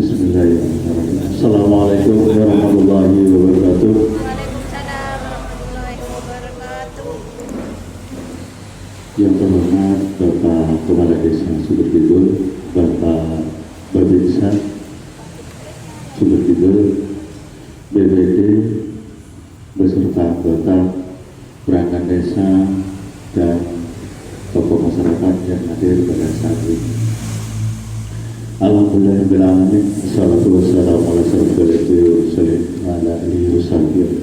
Bismillahirrahmanirrahim. Assalamualaikum warahmatullahi wabarakatuh. Waalaikumsalam warahmatullahi wabarakatuh. Yang terhormat Bapak Kepala Desa Sumberkidul, Bapak Babinsa Sumberkidul, BPD, beserta anggota perangkat desa dan tokoh masyarakat yang hadir pada saat ini. Alhamdulillahirrahmanirrahim. Assalatu wassalamu ala alihi wasallam.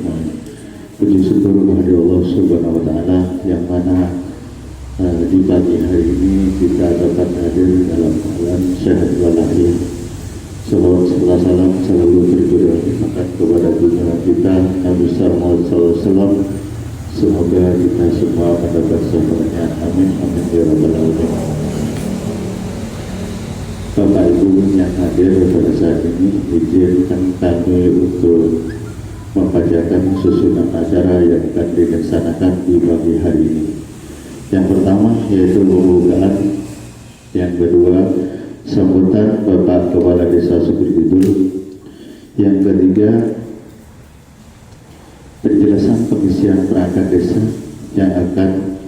Puji syukur kepada Allah Subhanahu wa Ta'ala yang mana di pagi hari ini kita dapat hadir dalam keadaan sehat walafiat. Salawat salam selalu tercurahkan kepada junjungan kita Nabi Muhammad SAW. Semoga kita semua mendapat syafaatnya. Amin amin ya rabbal alamin. Bapak Ibu yang hadir pada saat ini, izinkan kami untuk membacakan susunan acara yang akan dilaksanakan di pagi hari ini. Yang pertama yaitu pembukaan, yang kedua sambutan Bapak Kepala Desa Sumberkidul, yang ketiga penjelasan pengisian perangkat desa yang akan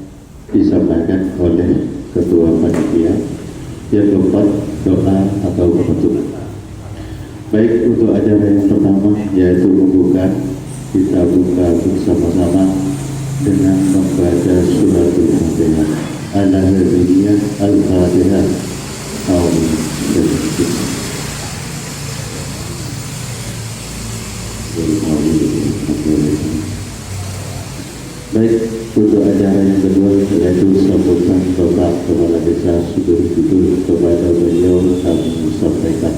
disampaikan oleh Ketua Panitia, yang keempat doa atau penutup. Baik, untuk acara yang pertama yaitu pembukaan, kita buka bersama-sama dengan membaca suratul Fatihah. Al-Hadiyah Al-Fatihah. Baik, untuk acara yang kedua yaitu sambutan Bapak Kepala Desa Sumberkidul, kepada beliau kami sampaikan.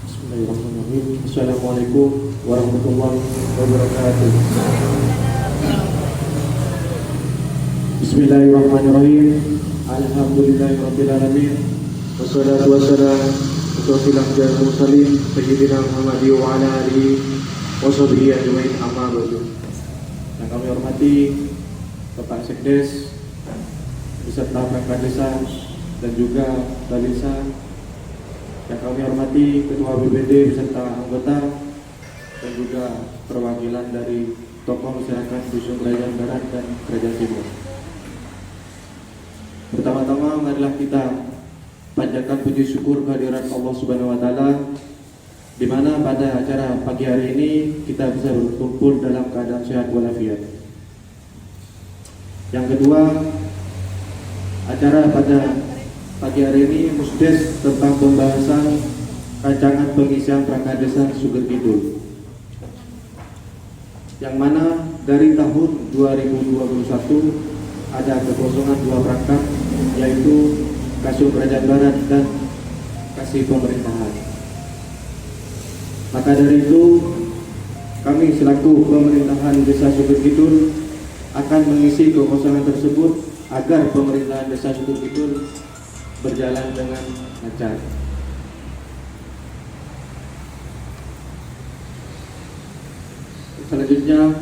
Bismillahirrahmanirrahim. Assalamualaikum warahmatullahi wabarakatuh. Bismillahirrahmanirrahim. Alhamdulillahirabbil alamin. Wassalatu wassalamu ala asyrofil mursalin sayyidina Muhammad wa ala alihi washabihi ajmain, amma ba'du. Yang kami hormati Bapak Sekdes beserta perangkat desa dan juga Babinsa. Yang kami hormati Ketua BPD beserta anggota dan juga perwakilan dari tokoh masyarakat Dusun Kerajaan Barat dan Kerajaan Timur. Pertama-tama marilah kita panjatkan puji syukur kehadirat Allah Subhanahu wa Ta'ala, di mana pada acara pagi hari ini kita bisa berkumpul dalam keadaan sehat walafiat. Yang kedua, acara pada pagi hari ini musdes tentang pembahasan rancangan pengisian perangkat desa Sumberkidul, yang mana dari tahun 2021 ada kekosongan dua perangkat, yaitu Kasum Kerajaan Barat dan Kasih Pemerintahan. Maka dari itu kami selaku pemerintahan Desa Sumberkidul akan mengisi kekosongan tersebut agar pemerintahan Desa Sumberkidul berjalan dengan lancar. Selanjutnya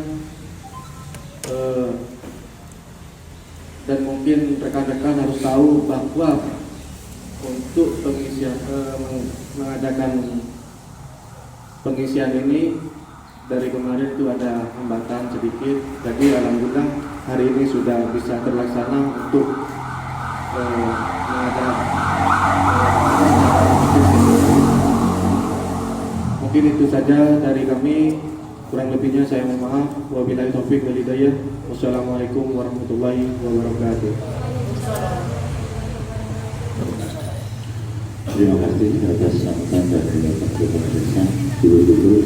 dan mungkin rekan-rekan harus tahu bahwa untuk pengisian mengadakan pengisian ini dari kemarin itu ada hambatan sedikit, jadi alhamdulillah hari ini sudah bisa terlaksana untuk mungkin itu saja dari kami. Kurang lebihnya saya mohon maaf. Wabillahi taufiq wal hidayah. Wassalamualaikum warahmatullahi wabarakatuh. Terima kasih atas sambutan dari Bapak Kepala Desa Sumberkidul.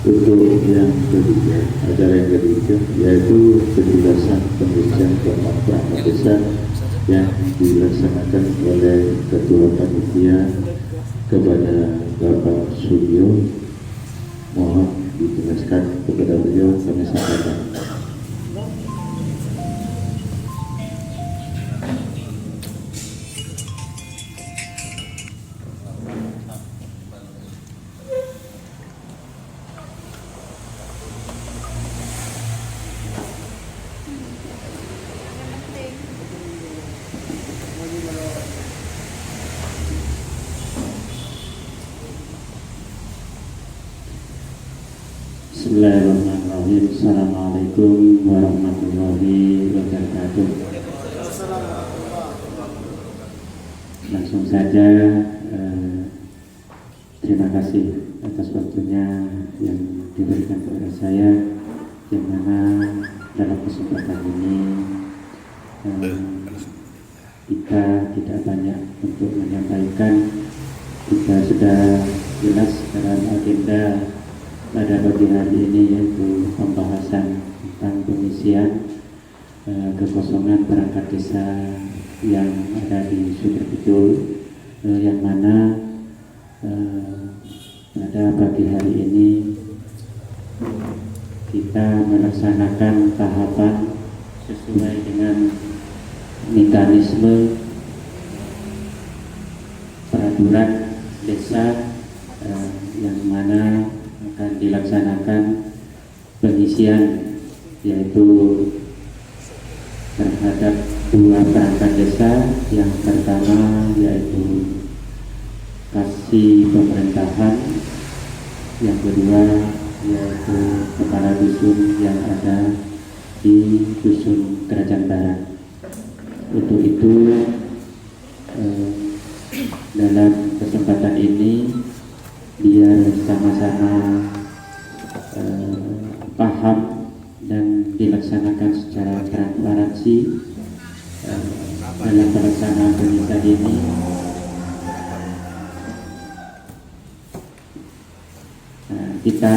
Untuk yang ketiga, acara yang ketiga yaitu penjelasan pengisian keuangan perangkat desa yang dilaksanakan oleh Ketua Panitia kepada Bapak Suryo. Mohon dijelaskan kepada beliau, kami sampaikan. Bismillahirrahmanirrahim. Assalamualaikum warahmatullahi wabarakatuh. Langsung saja, terima kasih atas waktunya yang diberikan kepada saya, yang mana dalam kesempatan ini kita tidak banyak untuk menyampaikan. Kita sudah jelas dalam agenda pada pagi hari ini, yaitu pembahasan tentang pengisian kekosongan perangkat desa yang ada di Sugerkidul, yang mana pada pagi hari ini kita melaksanakan tahapan sesuai dengan mekanisme peraturan desa yang mana akan dilaksanakan pengisian, yaitu terhadap dua perangkat desa. Yang pertama yaitu kasih pemerintahan, yang kedua yaitu kepala dusun yang ada di dusun Kerajaan Barat. Untuk itu dalam kesempatan ini, biar sama-sama paham dan dilaksanakan secara transparansi dalam pelaksanaan pengisian ini, kita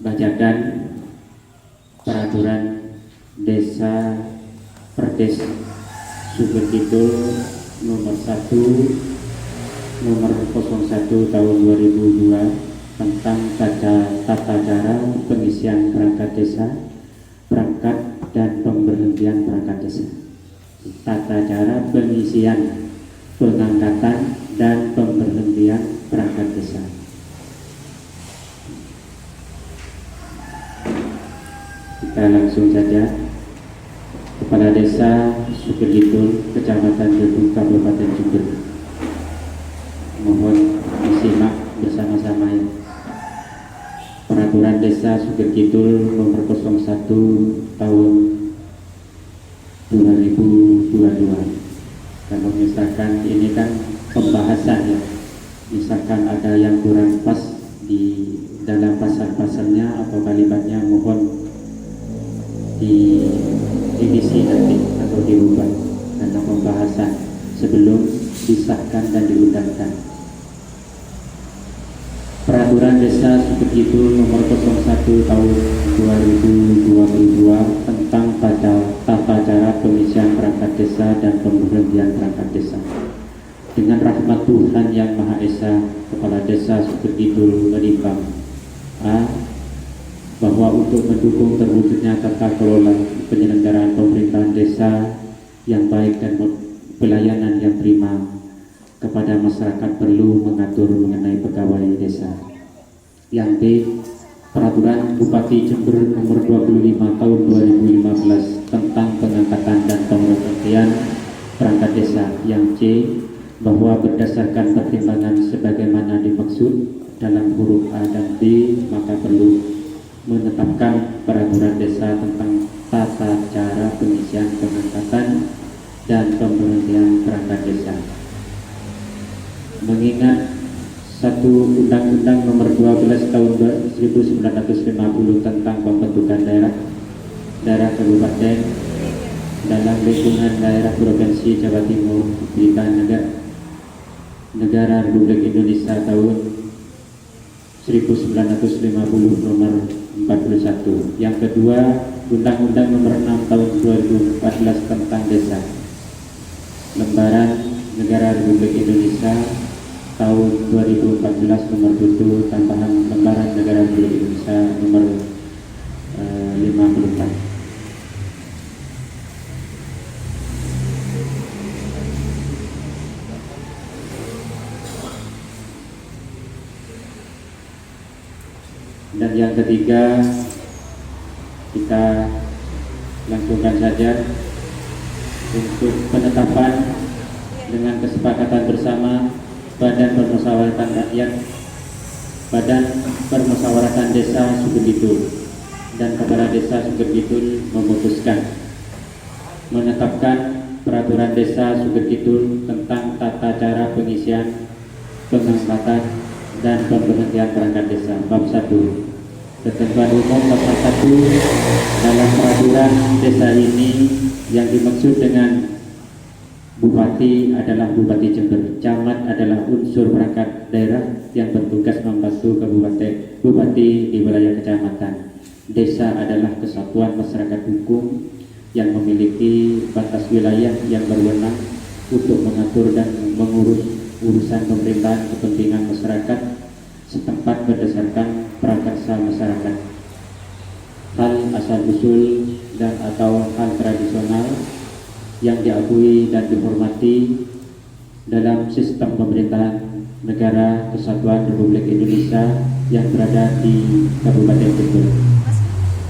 bacakan peraturan desa Perdes Sugerkidul nomor 1 nomor 01 tahun 2002 tentang tata cara pengisian perangkat desa, perangkat dan pemberhentian perangkat desa. Tata cara pengisian, pengangkatan dan pemberhentian perangkat desa. Kita langsung saja. Kepala Desa Sugerkidul, Kecamatan Gedung, Kabupaten Jember. Mohon disimak bersama-sama ya. Peraturan Desa Sugerkidul nomor 01 tahun 2022. Kalau misalkan ini kan pembahasan ya, misalkan ada yang kurang pas di dalam pasal-pasalnya atau kalimatnya, mohon direvisi nanti atau dirubah karena pembahasan sebelum disahkan dan diundangkan. Peraturan Desa Sugerkidul nomor 01 tahun 2022 tentang tata cara pengisian perangkat desa dan pemberhentian perangkat desa. Dengan rahmat Tuhan Yang Maha Esa, Kepala Desa Sugerkidul menimbang bahwa untuk mendukung terwujudnya tata kelola penyelenggaraan pemerintahan desa yang baik dan pelayanan yang prima kepada masyarakat, perlu mengatur mengenai pegawai desa. Yang B, Peraturan Bupati Jember nomor 25 tahun 2015 tentang pengangkatan dan pemberhentian perangkat desa. Yang C, bahwa berdasarkan pertimbangan sebagaimana dimaksud dalam huruf A dan B, maka perlu menetapkan peraturan desa tentang tata cara pengisian, pengangkatan dan pemberhentian perangkat desa. Mengingat satu Undang-Undang nomor 12 tahun 1950 tentang pembentukan daerah kabupaten dalam lingkungan daerah Provinsi Jawa Timur, Berita Negara Republik Indonesia tahun 1950 nomor 41. Yang kedua, Undang-Undang nomor 6 tahun 2014 tentang desa, Lembaran Negara Republik Indonesia tahun 2014 nomor 7 tambahan Lembaran Negara Republik Indonesia nomor 54. Dan yang ketiga, kita langsungkan saja untuk penetapan dengan kesepakatan bersama Badan Permusyawaratan Rakyat, Badan Permusyawaratan Desa Sugedidul dan Kepala Desa Sugedidul memutuskan menetapkan Peraturan Desa Sugedidul tentang tata cara pengisian, pengangkatan, dan pemberhentian perangkat desa. Bab 1. Ketentuan umum pasal 1. Dalam peraturan desa ini yang dimaksud dengan Bupati adalah Bupati Jember, Camat adalah unsur perangkat daerah yang bertugas membantu Bupati di wilayah kecamatan. Desa adalah kesatuan masyarakat hukum yang memiliki batas wilayah yang berwenang untuk mengatur dan mengurus urusan pemerintahan kepentingan masyarakat setempat berdasarkan prakarsa masyarakat. Hal asal-usul dan atau hal tradisional yang diakui dan dihormati dalam sistem pemerintahan negara Kesatuan Republik Indonesia yang berada di Kabupaten Jember.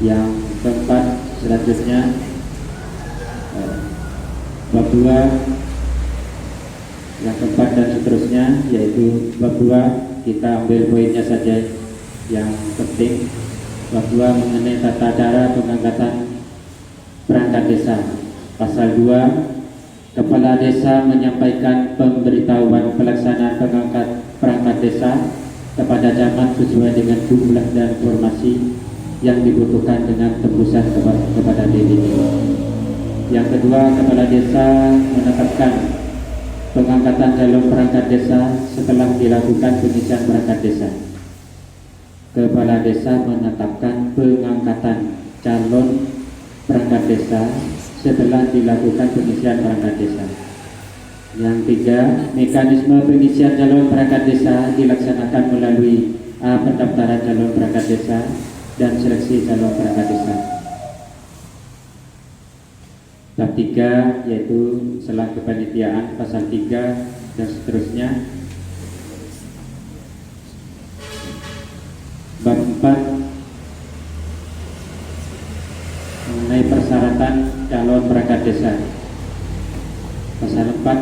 Yang keempat, selanjutnya bab 2, yang keempat dan seterusnya, yaitu bab 2 kita ambil poinnya saja yang penting. Bab 2 mengenai tata cara pengangkatan perangkat desa. Pasal 2, Kepala Desa menyampaikan pemberitahuan pelaksanaan perangkat desa kepada camat sesuai dengan jumlah dan formasi yang dibutuhkan dengan tembusan kepada DPD. Yang kedua, Kepala Desa menetapkan pengangkatan calon perangkat desa setelah dilakukan pengisian perangkat desa. Kepala Desa menetapkan pengangkatan calon perangkat desa setelah dilakukan pengisian perangkat desa. Yang tiga, mekanisme pengisian calon perangkat desa dilaksanakan melalui pendaftaran calon perangkat desa dan seleksi calon perangkat desa. Bab 3 yaitu selang kepanitiaan, pasal 3 dan seterusnya. Bab 4 mengenai persyaratan calon perangkat desa. Pasal 4,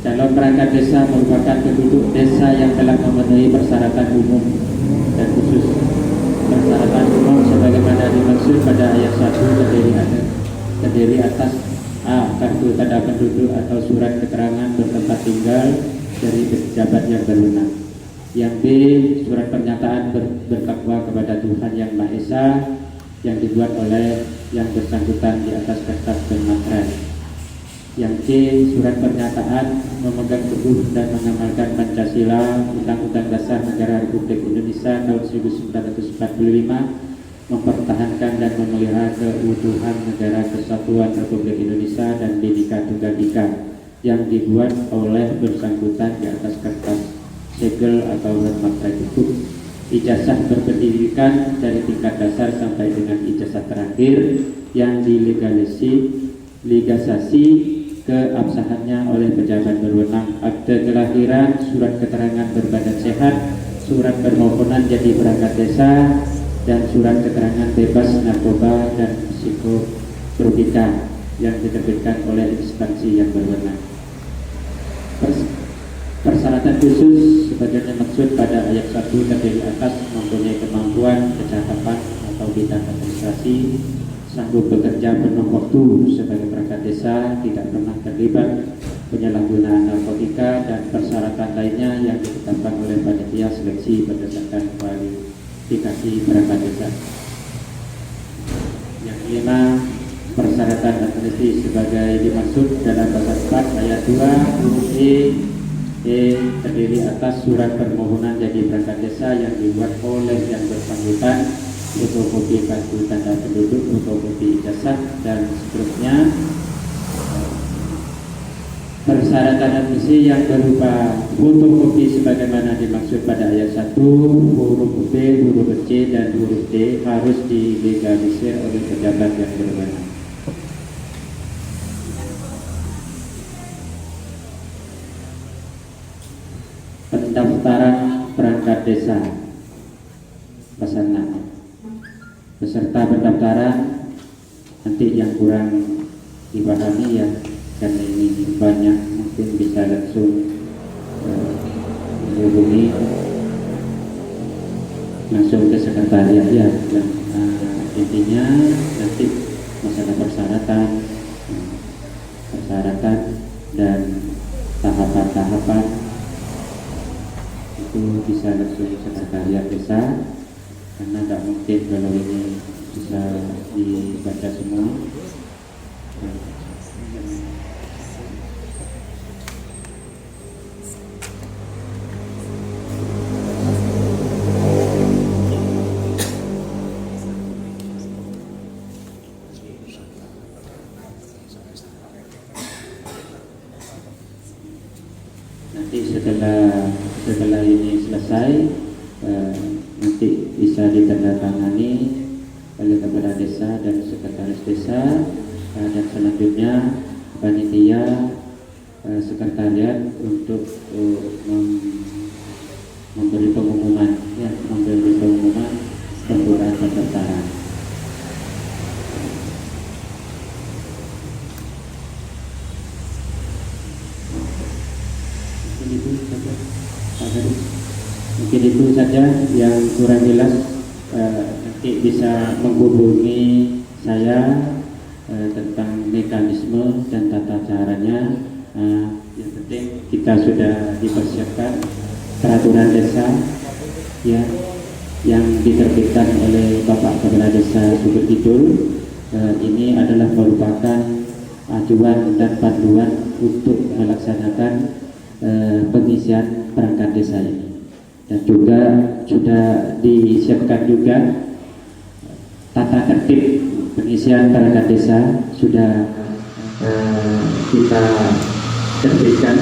calon perangkat desa merupakan penduduk desa yang telah memenuhi persyaratan umum dan khusus. Persyaratan umum sebagaimana dimaksud pada ayat 1 terdiri atas A. Kartu tanda penduduk atau surat keterangan bertempat tinggal dari pejabat yang berwenang. Yang B. Surat pernyataan bertakwa kepada Tuhan Yang Maha Esa yang dibuat oleh yang bersangkutan di atas kertas dan materai. Yang C. Surat pernyataan memegang teguh dan mengamalkan Pancasila, Undang-Undang Dasar Negara Republik Indonesia tahun 1945, mempertahankan dan memelihara keutuhan negara Kesatuan Republik Indonesia dan Bhinneka Tunggal Ika yang dibuat oleh bersangkutan di atas kertas segel atau materai hukum. Ijazah berpendidikan dari tingkat dasar sampai dengan ijazah terakhir yang dilegalisasi keabsahannya oleh pejabat berwenang. Akte kelahiran, surat keterangan berbadan sehat, surat permohonan jadi perangkat desa, dan surat keterangan bebas narkoba dan psikotropika yang diterbitkan oleh instansi yang berwenang. Persyaratan khusus sebagaimana maksud pada ayat 1 terdiri atas mempunyai kemampuan, kecakapan atau bidang administrasi, sanggup bekerja penuh waktu sebagai perangkat desa, tidak pernah terlibat penyalahgunaan narkotika, dan persyaratan lainnya yang ditetapkan oleh panitia seleksi berdasarkan kualifikasi perangkat desa. Yang kelima, persyaratan administrasi sebagai dimaksud dalam pasal 4 ayat 2 huruf terdiri atas surat permohonan jadi perangkat desa yang dibuat oleh yang bersangkutan, fotokopi kartu tanda penduduk, fotokopi ijazah dan seterusnya. Persyaratan administrasi yang berupa fotokopi sebagaimana dimaksud pada ayat 1 huruf B, huruf C dan huruf D harus dilegalisir oleh pejabat yang berwenang. Pendaftaran perangkat desa pasal 6. Peserta pendaftaran nanti yang kurang dipahami ya, karena ini banyak mungkin bisa langsung menghubungi langsung ke sekretariat ya. Dan intinya nanti masalah persyaratan dan tahapan-tahapan itu bisa langsung sekretariat desa, karena tidak mungkin kalau ini bisa dibaca semua. Nanti setelah ini selesai, nanti bisa ditandatangani oleh kepala desa dan sekretaris desa, dan selanjutnya panitia sekretariat untuk memberi pengumuman pembukaan pendaftaran. Mungkin itu saja yang kurang jelas, nanti bisa menghubungi saya tentang mekanisme dan tata caranya. Yang penting kita sudah dipersiapkan peraturan desa ya, yang diterbitkan oleh Bapak Kepala Desa Sumber Kidul. Ini adalah merupakan acuan dan panduan untuk melaksanakan pengisian perangkat desa ini, dan juga sudah disiapkan juga tata tertib pengisian perangkat desa sudah kita terbitkan,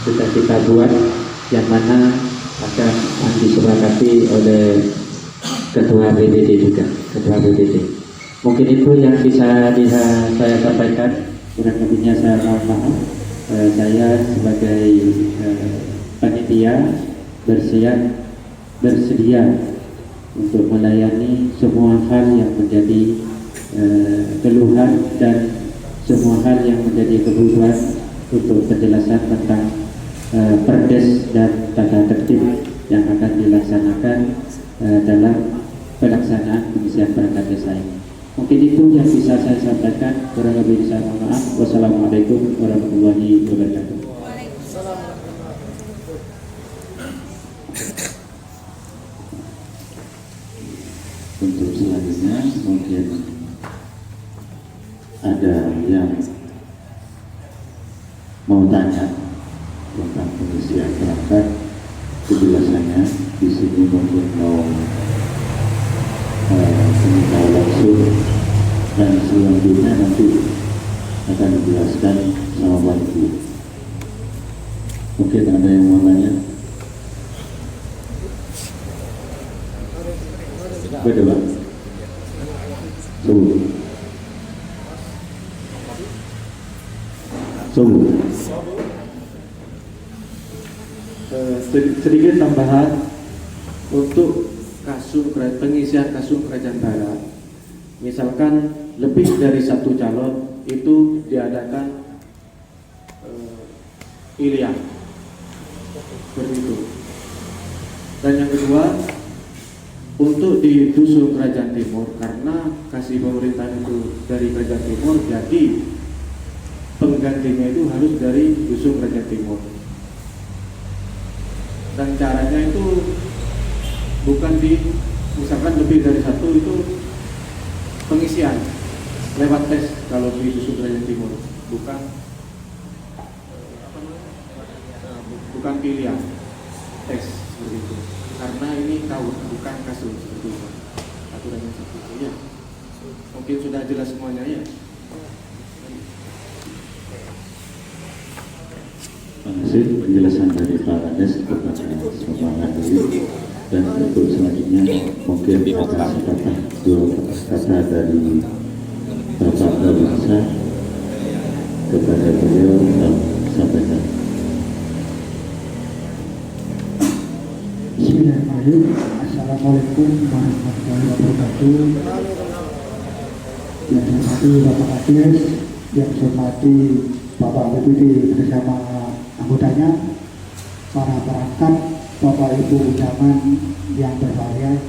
sudah kita buat, yang mana akan disepakati oleh ketua BDD juga, ketua BDD. Mungkin itu yang bisa saya sampaikan, kurang lebihnya saya mohon maaf. Saya sebagai panitia bersedia untuk melayani semua hal yang menjadi keluhan dan semua hal yang menjadi kebutuhan untuk penjelasan tentang perdes dan tata tertib yang akan dilaksanakan dalam pelaksanaan pengisian perangkat desa ini. Mungkin itu yang bisa saya sampaikan, kurang lebih saya mohon maaf. Wassalamualaikum warahmatullahi wabarakatuh. Untuk selanjutnya mungkin ada yang mau tanya tentang pengisian perangkat, kejelasannya di sini mungkin mau meminta langsung, dan selanjutnya nanti akan dijelaskan sama panitia. Mungkin ada yang mau nanya? Beda Pak? Sedikit tambahan untuk pengisian kasum Kerajaan Barat. Misalkan lebih dari satu calon itu diadakan pilihan seperti itu. Dan yang kedua, untuk di dusun Kerajaan Timur, karena kasih pemerintahan itu dari Kerajaan Timur, jadi penggantinya itu harus dari dusun Kerajaan Timur. Dan caranya itu bukan misalkan lebih dari satu, itu pengisian lewat tes kalau di dusun Kerajaan Timur, bukan pilihan, tes seperti itu. Karena ini bukan kasus seperti itu, aturannya seperti itu ya. Mungkin sudah jelas semuanya ya. Terima kasih penjelasan dari Pak Kades kepada semangat ini. Dan untuk selanjutnya mungkin ada dua kata dari Bapak Kabinsa kepada beliau sampaikan. Bismillahirrahmanirrahim. Assalamualaikum warahmatullahi wabarakatuh. Yang saya hormati Bapak Kades, yang saya hormati Bapak BPD bersama anggotanya, para perangkat Bapak Ibu undangan yang berbahagia,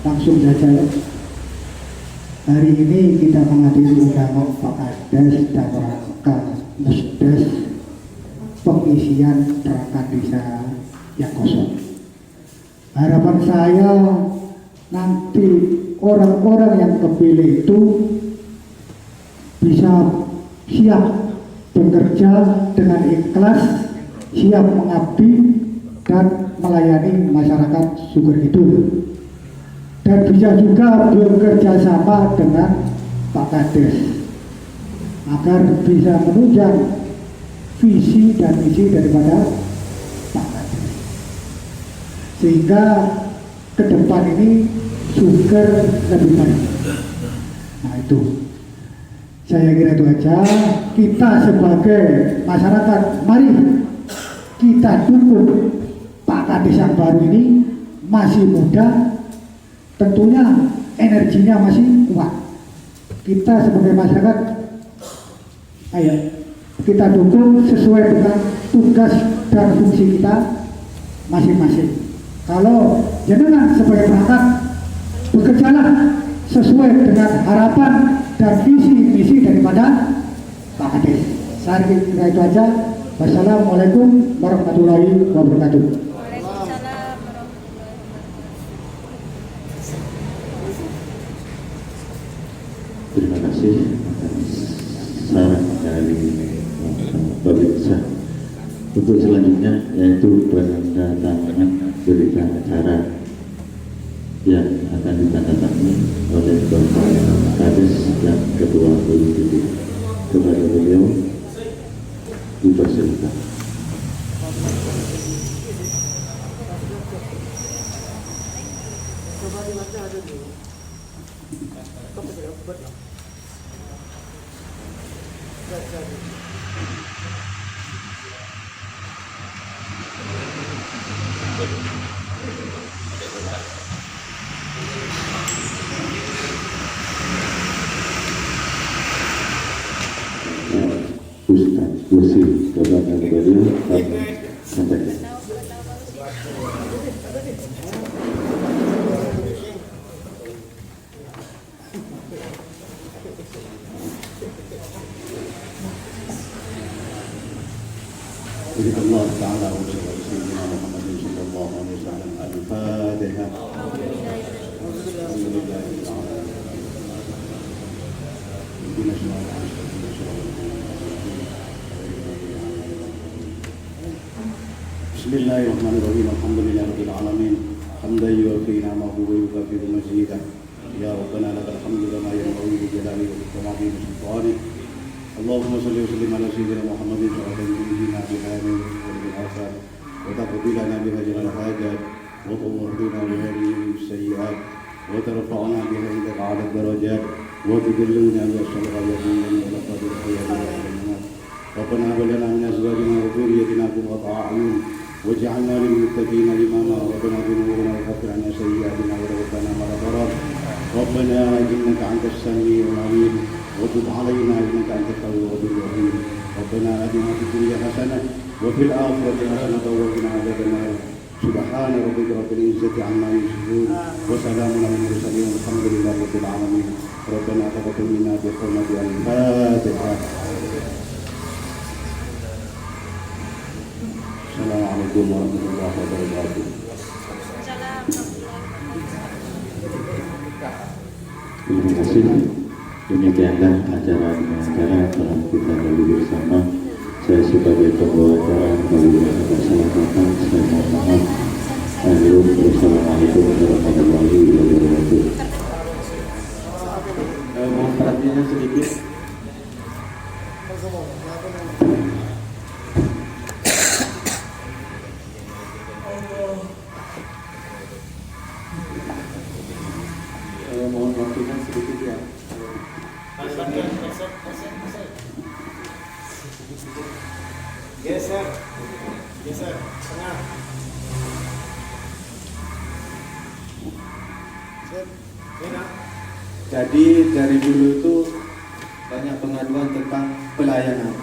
langsung saja. Hari ini kita menghadiri undangan Pak Kades dan rangka musdes pengisian perangkat desa yang kosong. Harapan saya nanti orang-orang yang kepilih itu bisa siap bekerja dengan ikhlas, siap mengabdi dan melayani masyarakat Suger Kidul, dan bisa juga bekerja sama dengan Pak Kades agar bisa menunjang visi dan misi daripada Pak Kades, sehingga ke depan ini Suger lebih baik. Nah itu, saya kira itu aja. Kita sebagai masyarakat, mari kita dukung Pak Kades yang baru ini, masih muda, tentunya energinya masih kuat. Kita sebagai masyarakat, ayo kita dukung sesuai dengan tugas dan fungsi kita masing-masing. Kalau jenengan sebagai perangkat, bekerjalah sesuai dengan harapan dan visi misi daripada Pak Kades. Saya kira itu aja. Wassalamualaikum warahmatullahi wabarakatuh. Waalaikumsalam warahmatullahi wabarakatuh. Terima kasih atas saran dari Babinsa. Untuk selanjutnya yaitu penandatanganan berita acara yang akan ditandatangani oleh Bapak Kades dan Ketua BPD. Kepada beliau dipersilakan. Ustaz Gusi kepada beliau sampaikan. Allah Ta'ala wa Sayyidina Muhammadin sallallahu alaihi wasallam. Al-Fatihah. Bismillahirrahmanirrahim. Alhamdulillahirabbil alamin. Hamdan yuwafi ni'amahu wa yukafiru mazidah. Ya Rabbana lakal hamdu kama yanbaghi li jalali wajhika wa 'azimi sultanik. Allahumma shalli wa sallim ala sayyidina Muhammadin wa ala alihi wa sahbihi wa sallam. Wa taqabbal lana biha jami'al hajat wa tuwaffiqna biha min sayyi'at wa tarfa'na biha indaka 'ala darajat wa tudilluna bi as-salihati wa laqad khayran. Rabbana hab lana min azwajina wa dhurriyyatina qurrata a'yun waj'alna lil muttaqina imama. Rabbana ighfir lana wa anna sayyi'atina wa tawaffana ma'al abrar. Rabbana innaka antas sami'ul 'alim وتب علينا انك انت التواب الرحيم. ربنا اتنا في الدنيا حسنه وفي الاخره حسنه وقنا عذاب النار. سبحان ربك رب العزه عما يصفون وسلام على المرسلين والحمد لله رب العالمين. ربنا تقبل منا بحرمه الفاتحه. السلام عليكم ورحمه الله وبركاته. Terima kasih. Demikianlah acara telah kita lalui bersama. Saya sebagai pembawa acara mengucapkan salam maaf. Saya mohon maaf. Wassalamualaikum warahmatullahi wabarakatuh. Mohon perhatiannya sedikit. Mohon waktunya sedikit ya. Geser, tengah. Jadi dari dulu itu banyak pengaduan tentang pelayanan.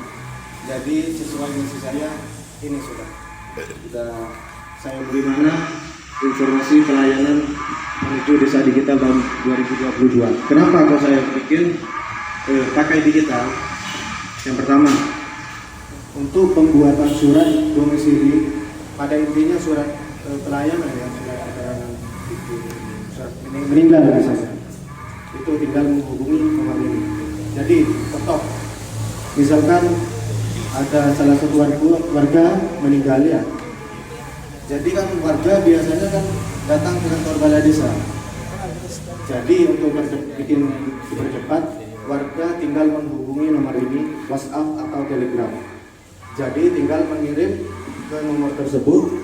Jadi sesuai misi saya ini sudah saya beri mana informasi pelayanan menuju desa digital tahun 2022. Kenapa kok saya bikin pakai digital? Yang pertama, untuk pembuatan surat domisili, pada intinya surat pelayanan ya, surat keterangan itu, surat meninggal misalnya, itu tinggal menghubungi nomor ini. Jadi tetap, misalkan ada salah satu warga meninggal ya, jadi kan warga biasanya kan datang ke kantor balai desa. Jadi untuk bikin dipercepat, warga tinggal menghubungi nomor ini, WhatsApp atau Telegram. Jadi tinggal mengirim ke nomor tersebut,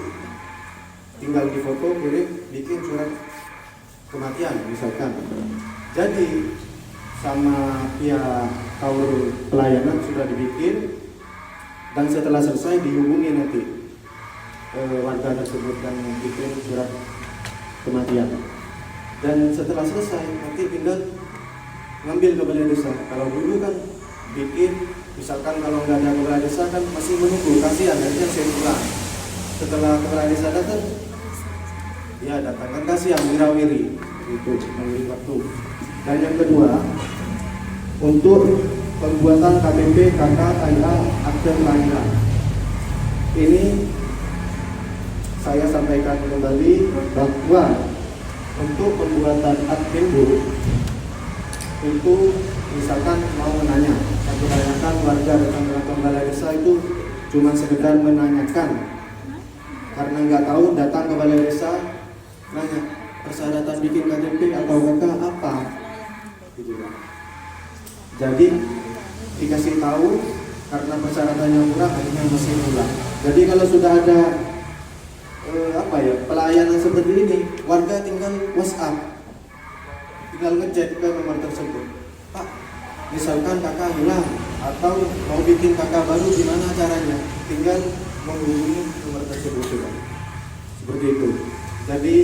tinggal difoto, kirim, bikin surat kematian misalkan. Jadi sama pihak tower pelayanan sudah dibikin, dan setelah selesai dihubungi nanti warga tersebut dan bikin surat kematian. Dan setelah selesai nanti tinggal ngambil ke balai desa. Kalau dulu kan bikin, misalkan kalau nggak ada ke balai desa kan masih menunggu, kasihan akhirnya saya pulang. Setelah ke balai desa datang, ya datang kan kasihan, wirawiri itu mengirim waktu. Dan yang kedua, untuk pembuatan KTP, KK, KIA, akte kelahiran. Ini saya sampaikan kembali bahwa untuk pembuatan akte itu misalkan mau menanya, satu tanyakan warga datang ke kantor balai desa itu cuma sekedar menanyakan, karena nggak tahu datang ke balai desa nanya persyaratan bikin KTP atau KK apa gitu kan. Jadi dikasih tahu karena persyaratannya kurang akhirnya masih pulang. Jadi kalau sudah ada pelayanan seperti ini, warga tinggal WhatsApp, tinggal ngechat ke nomor tersebut. Pak, misalkan kakak hilang atau mau bikin kakak baru, gimana caranya? Tinggal menghubungi nomor tersebut juga. Seperti itu. Jadi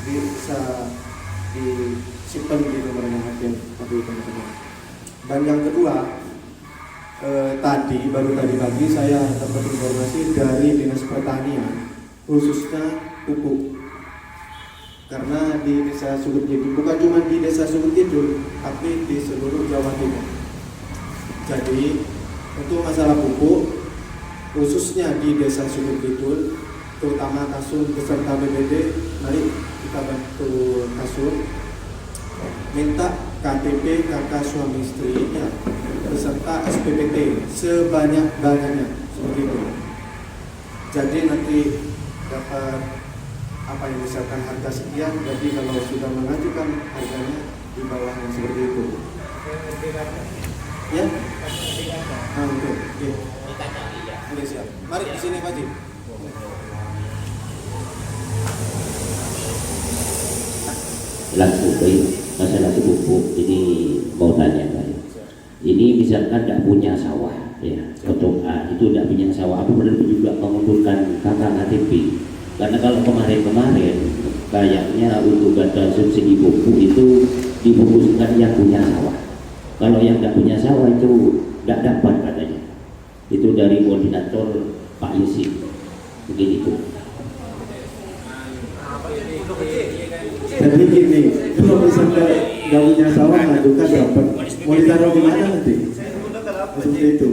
bisa disimpan di nomornya hakim tadi teman-teman. Dan yang kedua, baru tadi pagi saya dapat informasi dari Dinas Pertanian, khususnya pupuk. Karena di desa Sugut Kidul, bukan cuma di desa Sugut Kidul, tapi di seluruh Jawa Timur. Jadi untuk masalah pupuk, khususnya di desa Sugut Kidul, terutama Kasur beserta BPD, mari kita bantu Kasur, minta KTP kakak suami istri ya, beserta SPPT sebanyak-banyaknya seperti itu. Jadi nanti dapat apa yang misalkan harga sekian, jadi kalau sudah mengajukan harganya di bawahnya seperti itu. Ya? Nah, betul. Oke, siap. Mari di sini Pak Ji. Langsung masalah pupuk ini mau tanya Pak. Ini misalkan tidak punya sawah ya, untuk itu tidak punya sawah, apa benar juga mengumpulkan kakak KTP? Karena kalau kemarin kayaknya untuk data subsidi pupuk itu difokuskan yang punya sawah. Kalau yang tidak punya sawah itu tidak dapat katanya. Itu dari koordinator Pak Yusif. Begitu. Jadi gini, kalau misalnya nggak punya sawah ngajukan dapat. Mau ditaruh di mana nanti? Seperti itu.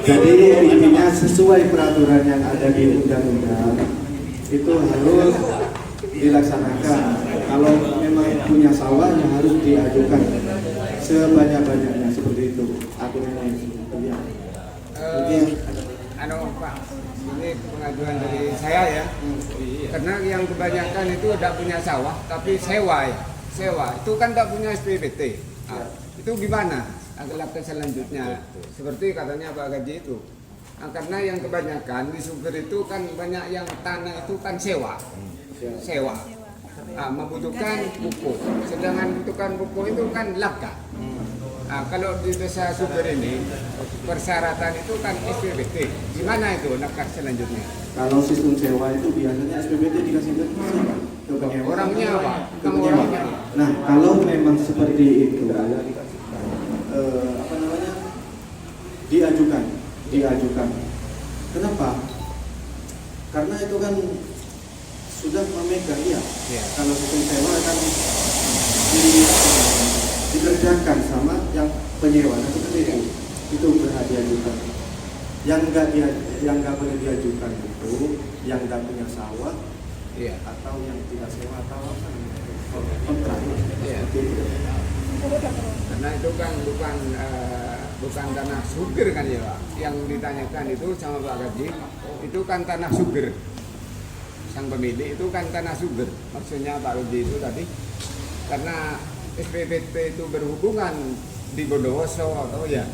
Jadi intinya sesuai peraturan yang ada di undang-undang itu harus dilaksanakan. Kalau memang punya sawah yang harus diajukan sebanyak-banyaknya seperti itu. Aku memang Pak, ini pengajuan dari saya ya. Karena yang kebanyakan itu tidak punya sawah, tapi sewa ya. Sewa itu kan tidak punya SPPT. Itu gimana? Langkah selanjutnya seperti katanya Pak Gaji itu. Karena yang kebanyakan di Sumber itu kan banyak yang tanah itu kan sewa. Membutuhkan pupuk. Sedangkan membutuhkan pupuk itu kan laka. Kalau di desa Sumber ini persyaratan itu kan SPPT. Gimana itu langkah selanjutnya? Kalau sistem sewa itu biasanya SPPT dikasih ke penyewa. Orangnya apa? Ke penyewa. Nah, kalau memang seperti itu, diajukan. Kenapa? Karena itu kan sudah memegang ya. Kalau sistem sewa kan dikerjakan sama yang penyewa, nah, seperti itu berhak diajukan. Yang nggak boleh diajukan itu yang nggak punya sawah, atau yang tidak sewa atau apa namanya, kontrak. Seperti itu. Karena itu kan bukan tanah suger kan ya Pak. Yang ditanyakan itu sama Pak Gaji, itu kan tanah suger. Sang pemilik itu kan tanah suger. Maksudnya Pak Gaji itu tadi, karena SPPT itu berhubungan di Bondowoso atau ya.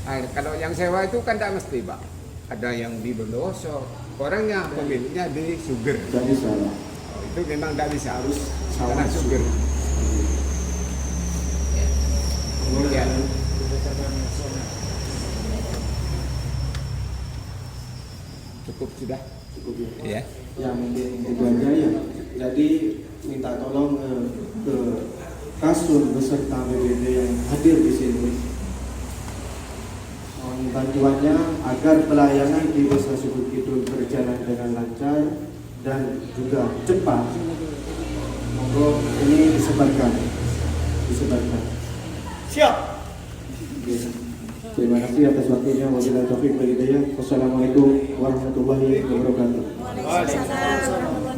Nah, kalau yang sewa itu kan tidak mesti Pak. Ada yang di Bondowoso, orangnya pemiliknya di suger. Tidak bisa. Itu memang tidak bisa, harus tanah suger. Ya. Cukup sudah. Cukup ya. Ya. Ya mungkin itu aja ya. Jadi minta tolong ke Kasur beserta BPD yang hadir di sini. Mohon bantuannya agar pelayanan di Desa Subur Kidul berjalan dengan lancar dan juga cepat. Monggo ini disebarkan. Siap. Terima kasih atas waktunya. Wabillahi taufiq wal hidayah. Wassalamualaikum warahmatullahi wabarakatuh. Waalaikumsalam warahmatullahi